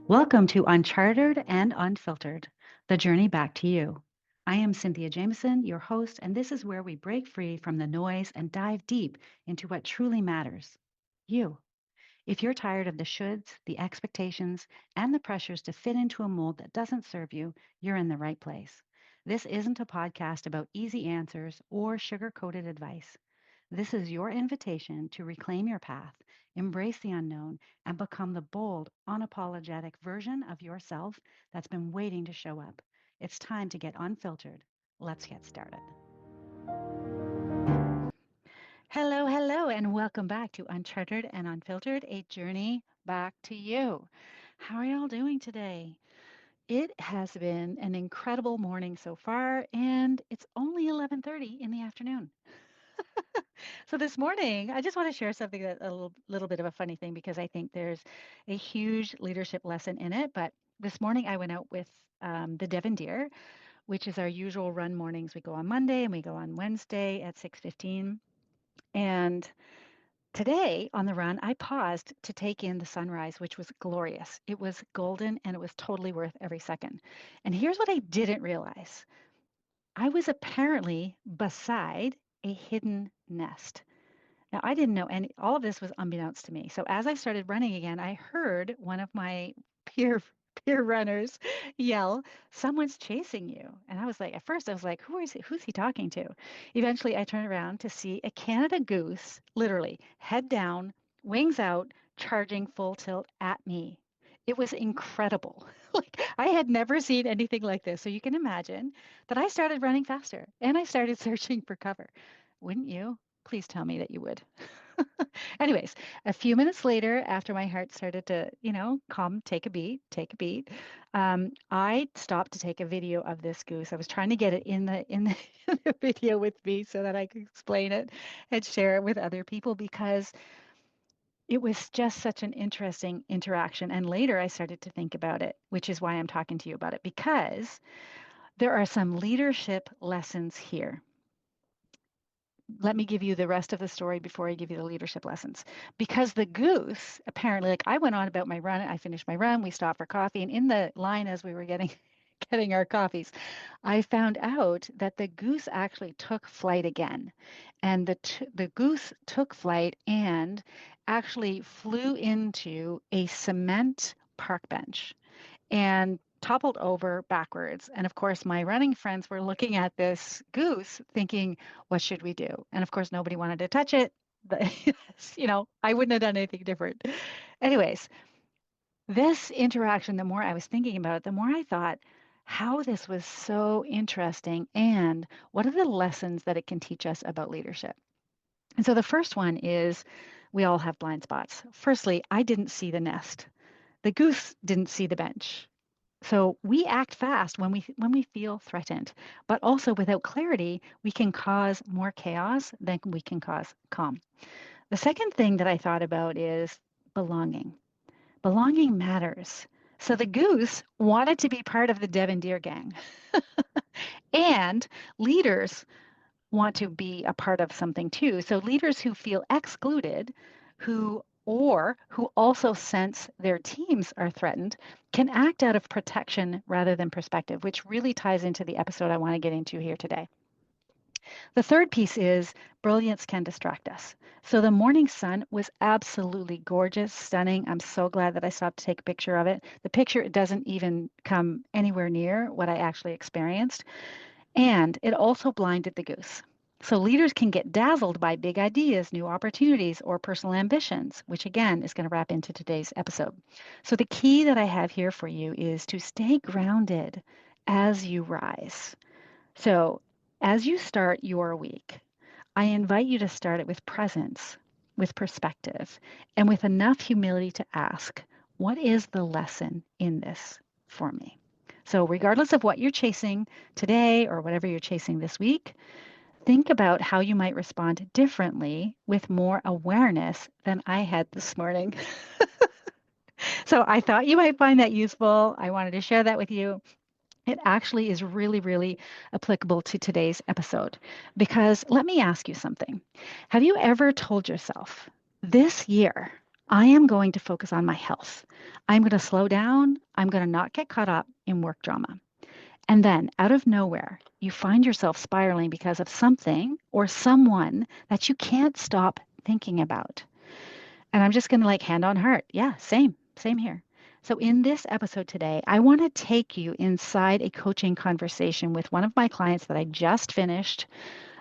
Welcome to Uncharted and Unfiltered, the journey back to you. I am Cynthia Jameson, your host, and this is where we break free from the noise and dive deep into what truly matters you. If you're tired of the shoulds, the expectations, and the pressures to fit into a mold that doesn't serve you, you're in the right place. This isn't a podcast about easy answers or sugar coated advice. This is your invitation to reclaim your path, embrace the unknown, and become the bold, unapologetic version of yourself that's been waiting to show up. It's time to get unfiltered. Let's get started. Hello, hello, and welcome back to Uncharted and Unfiltered, a journey back to you. How are y'all doing today? It has been an incredible morning so far, and it's only 11:30 in the afternoon. So this morning, I just want to share something that a little bit of a funny thing because I think there's a huge leadership lesson in it. But this morning, I went out with the Devon Deer, which is our usual run mornings. We go on Monday and we go on Wednesday at 6:15. And today on the run, I paused to take in the sunrise, which was glorious. It was golden and it was totally worth every second. And here's what I didn't realize. I was apparently beside a hidden nest. Now, I didn't know any, all of this was unbeknownst to me. So as I started running again, I heard one of my peer peer runners yell, "Someone's chasing you." And I was like, at first I was like, who's he talking to? Eventually I turned around to see a Canada goose, literally head down, wings out, charging full tilt at me. It was incredible. Like I had never seen anything like this. So you can imagine that I started running faster and I started searching for cover. Wouldn't you? Please tell me that you would. Anyways, a few minutes later, after my heart started to, calm, take a beat, I stopped to take a video of this goose. I was trying to get it in the, in the video with me so that I could explain it and share it with other people because it was just such an interesting interaction. And later I started to think about it, which is why I'm talking to you about it, because there are some leadership lessons here. Let me give you the rest of the story before I give you the leadership lessons. Because the goose, apparently, like I went on about my run, I finished my run, we stopped for coffee, and in the line as we were getting getting our coffees, I found out that the goose actually took flight again. And the goose took flight and actually flew into a cement park bench and toppled over backwards. And of course, my running friends were looking at this goose thinking, what should we do? And of course, nobody wanted to touch it. But, I wouldn't have done anything different. Anyways, this interaction, the more I was thinking about it, the more I thought how this was so interesting and what are the lessons that it can teach us about leadership. And so the first one is we all have blind spots. Firstly, I didn't see the nest. The goose didn't see the bench. So we act fast when we feel threatened, but also without clarity, we can cause more chaos than we can cause calm. The second thing that I thought about is belonging. Belonging matters. So the goose wanted to be part of the Devon Deer gang, and leaders want to be a part of something too. So leaders who feel excluded, who also sense their teams are threatened, can act out of protection rather than perspective, which really ties into the episode I want to get into here today. The third piece is brilliance can distract us. So the morning sun was absolutely gorgeous, stunning. I'm so glad that I stopped to take a picture of it. The picture doesn't even come anywhere near what I actually experienced. And it also blinded the goose. So leaders can get dazzled by big ideas, new opportunities, or personal ambitions, which again is going to wrap into today's episode. So the key that I have here for you is to stay grounded as you rise. So as you start your week, I invite you to start it with presence, with perspective, and with enough humility to ask, what is the lesson in this for me? So, regardless of what you're chasing today or whatever you're chasing this week, think about how you might respond differently with more awareness than I had this morning. So, I thought you might find that useful. I wanted to share that with you. It actually is really, really applicable to today's episode. Because let me ask you something. Have you ever told yourself, this year, I am going to focus on my health. I'm going to slow down. I'm going to not get caught up in work drama. And then out of nowhere, you find yourself spiraling because of something or someone that you can't stop thinking about. And I'm just going to like hand on heart. Yeah, same here. So, in this episode today, I want to take you inside a coaching conversation with one of my clients that I just finished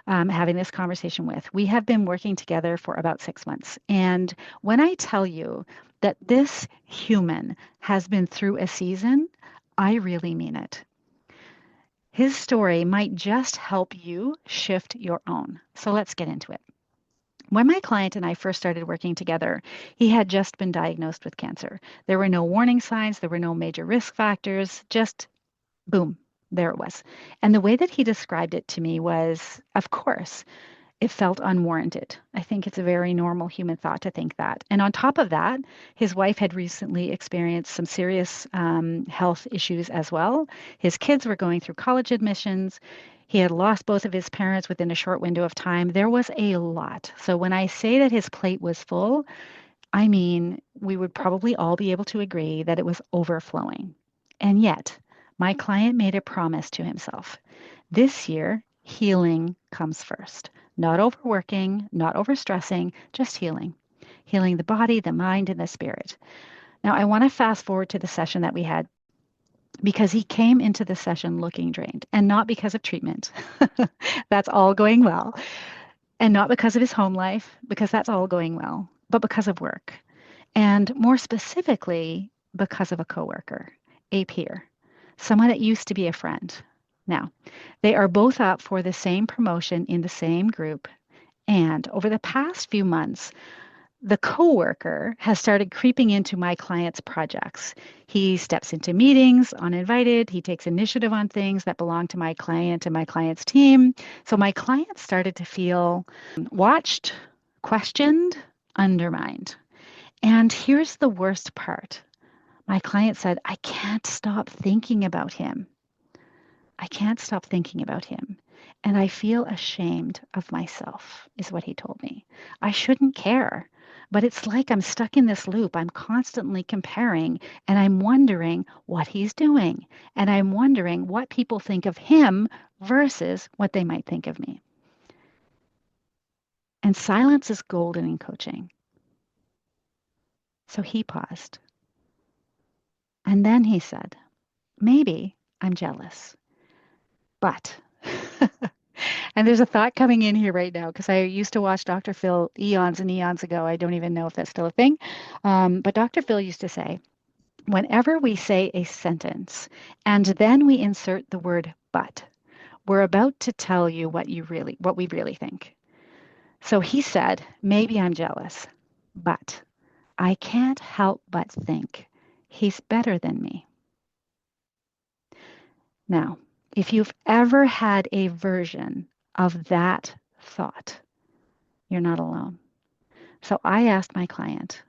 having this conversation with. We have been working together for about 6 months. And when I tell you that this human has been through a season, I really mean it. His story might just help you shift your own. So let's get into it. When my client and I first started working together, he had just been diagnosed with cancer. There were no warning signs, there were no major risk factors, just boom, there it was. And the way that he described it to me was, of course, it felt unwarranted. I think it's a very normal human thought to think that. And on top of that, his wife had recently experienced some serious health issues as well. His kids were going through college admissions. He had lost both of his parents within a short window of time. There was a lot. So when I say that his plate was full, I mean, we would probably all be able to agree that it was overflowing. And yet, my client made a promise to himself. This year, healing comes first. Not overworking, not overstressing, just healing. Healing the body, the mind, and the spirit. Now, I want to fast forward to the session that we had because he came into the session looking drained and not because of treatment. That's all going well. And not because of his home life, because that's all going well, but because of work. And more specifically, because of a coworker, a peer, someone that used to be a friend. Now, they are both up for the same promotion in the same group. And over the past few months, the coworker has started creeping into my client's projects. He steps into meetings uninvited. He takes initiative on things that belong to my client and my client's team. So my client started to feel watched, questioned, undermined. And here's the worst part. My client said, I can't stop thinking about him. I can't stop thinking about him. And I feel ashamed of myself, is what he told me. I shouldn't care. But it's like I'm stuck in this loop. I'm constantly comparing and I'm wondering what he's doing. And I'm wondering what people think of him versus what they might think of me. And silence is golden in coaching. So he paused. And then he said, maybe I'm jealous. But, and there's a thought coming in here right now because I used to watch Dr. Phil eons and eons ago. I don't even know if that's still a thing. But Dr. Phil used to say, whenever we say a sentence and then we insert the word but, we're about to tell you what we really think. So he said, maybe I'm jealous, but I can't help but think he's better than me. Now, if you've ever had a version of that thought, you're not alone. So I asked my client,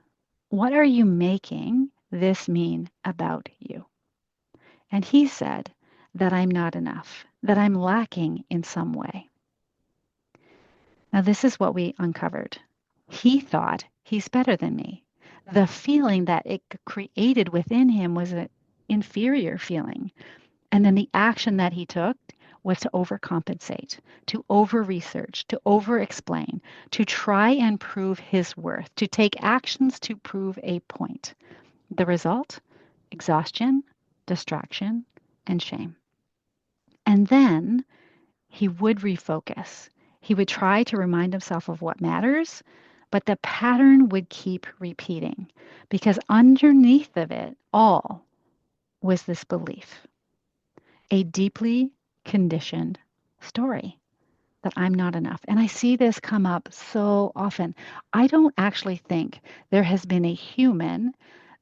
what are you making this mean about you? And he said that I'm not enough, that I'm lacking in some way. Now, this is what we uncovered. He thought he's better than me. The feeling that it created within him was an inferior feeling. And then the action that he took was to overcompensate, to over-research, to over-explain, to try and prove his worth, to take actions to prove a point. The result? Exhaustion, distraction, and shame. And then he would refocus. He would try to remind himself of what matters, but the pattern would keep repeating because underneath of it all was this belief, a deeply conditioned story that I'm not enough. And I see this come up so often. I don't actually think there has been a human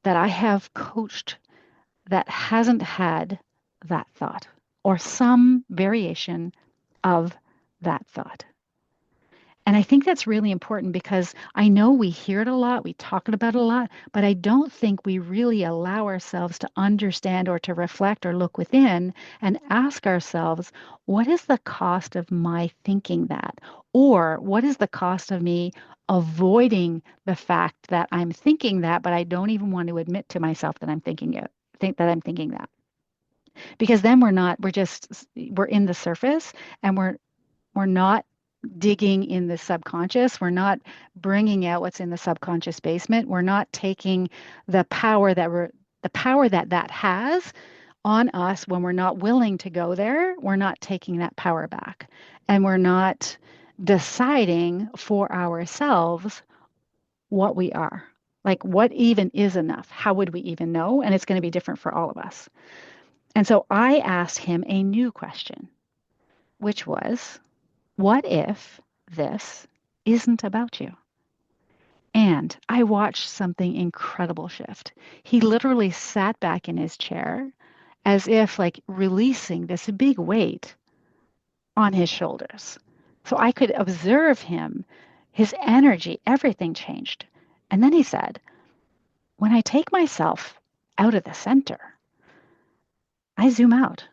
that I have coached that hasn't had that thought or some variation of that thought. And I think that's really important because I know we hear it a lot, we talk about it a lot, but I don't think we really allow ourselves to understand or to reflect or look within and ask ourselves, what is the cost of my thinking that? Or what is the cost of me avoiding the fact that I'm thinking that, but I don't even want to admit to myself that I'm thinking it, think that I'm thinking that. Because then we're in the surface and we're not digging in the subconscious. We're not bringing out what's in the subconscious basement. We're not taking the power that has on us when we're not willing to go there. We're not taking that power back. And we're not deciding for ourselves what we are. Like, what even is enough? How would we even know? And it's going to be different for all of us. And so I asked him a new question, which was, what if this isn't about you? And I watched something incredible shift. He literally sat back in his chair as if like releasing this big weight on his shoulders. So I could observe him, his energy, everything changed. And then he said, when I take myself out of the center, I zoom out.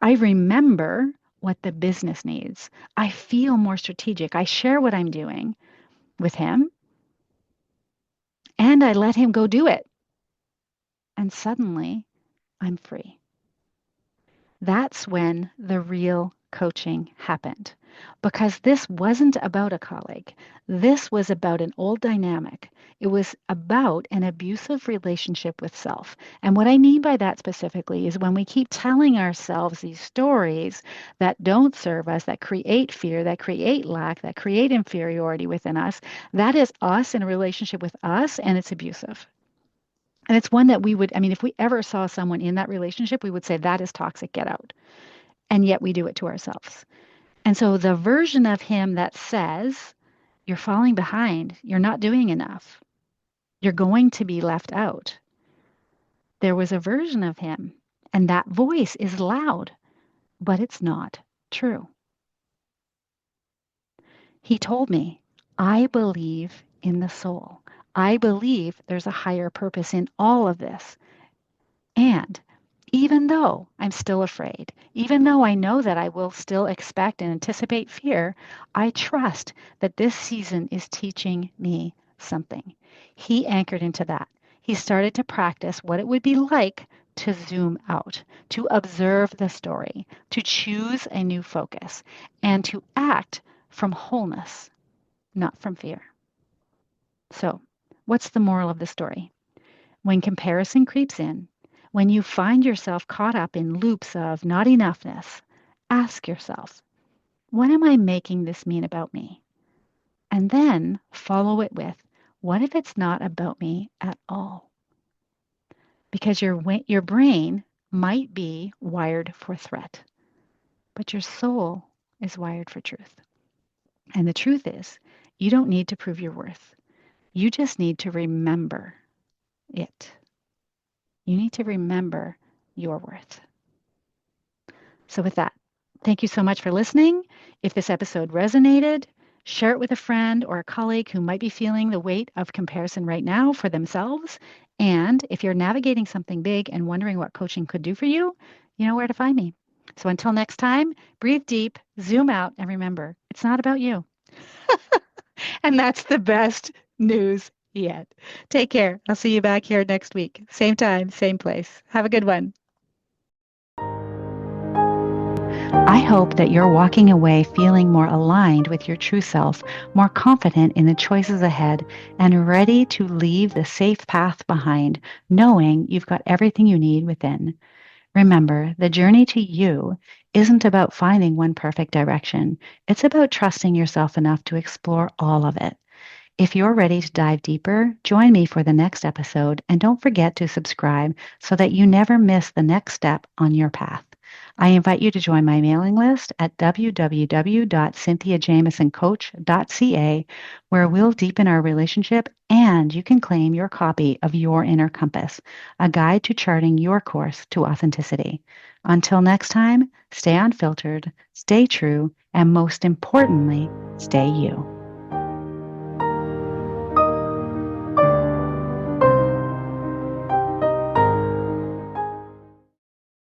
I remember what the business needs. I feel more strategic. I share what I'm doing with him and I let him go do it. And suddenly I'm free. That's when the real coaching happened. Because this wasn't about a colleague. This was about an old dynamic. It was about an abusive relationship with self. And what I mean by that specifically is when we keep telling ourselves these stories that don't serve us, that create fear, that create lack, that create inferiority within us, that is us in a relationship with us, and it's abusive. And it's one that we would, I mean, if we ever saw someone in that relationship, we would say, that is toxic, get out. And yet we do it to ourselves. And so the version of him that says, you're falling behind, you're not doing enough, you're going to be left out, there was a version of him. And that voice is loud, but it's not true. He told me, I believe in the soul. I believe there's a higher purpose in all of this. And even though I'm still afraid, even though I know that I will still expect and anticipate fear, I trust that this season is teaching me something. He anchored into that. He started to practice what it would be like to zoom out, to observe the story, to choose a new focus, and to act from wholeness, not from fear. So, what's the moral of the story? When comparison creeps in, when you find yourself caught up in loops of not enoughness, ask yourself, what am I making this mean about me? And then follow it with, what if it's not about me at all? Because your brain might be wired for threat, but your soul is wired for truth. And the truth is, you don't need to prove your worth. You just need to remember it. You need to remember your worth. So, with that, thank you so much for listening. If this episode resonated, share it with a friend or a colleague who might be feeling the weight of comparison right now for themselves. And if you're navigating something big and wondering what coaching could do for you, you know where to find me. So, until next time, breathe deep, zoom out, and remember, it's not about you. And that's the best news yet. Take care. I'll see you back here next week. Same time, same place. Have a good one. I hope that you're walking away feeling more aligned with your true self, more confident in the choices ahead, and ready to leave the safe path behind, knowing you've got everything you need within. Remember, the journey to you isn't about finding one perfect direction. It's about trusting yourself enough to explore all of it. If you're ready to dive deeper, join me for the next episode, and don't forget to subscribe so that you never miss the next step on your path. I invite you to join my mailing list at www.cynthiajamesoncoach.ca, where we'll deepen our relationship and you can claim your copy of Your Inner Compass, a guide to charting your course to authenticity. Until next time, stay unfiltered, stay true, and most importantly, stay you.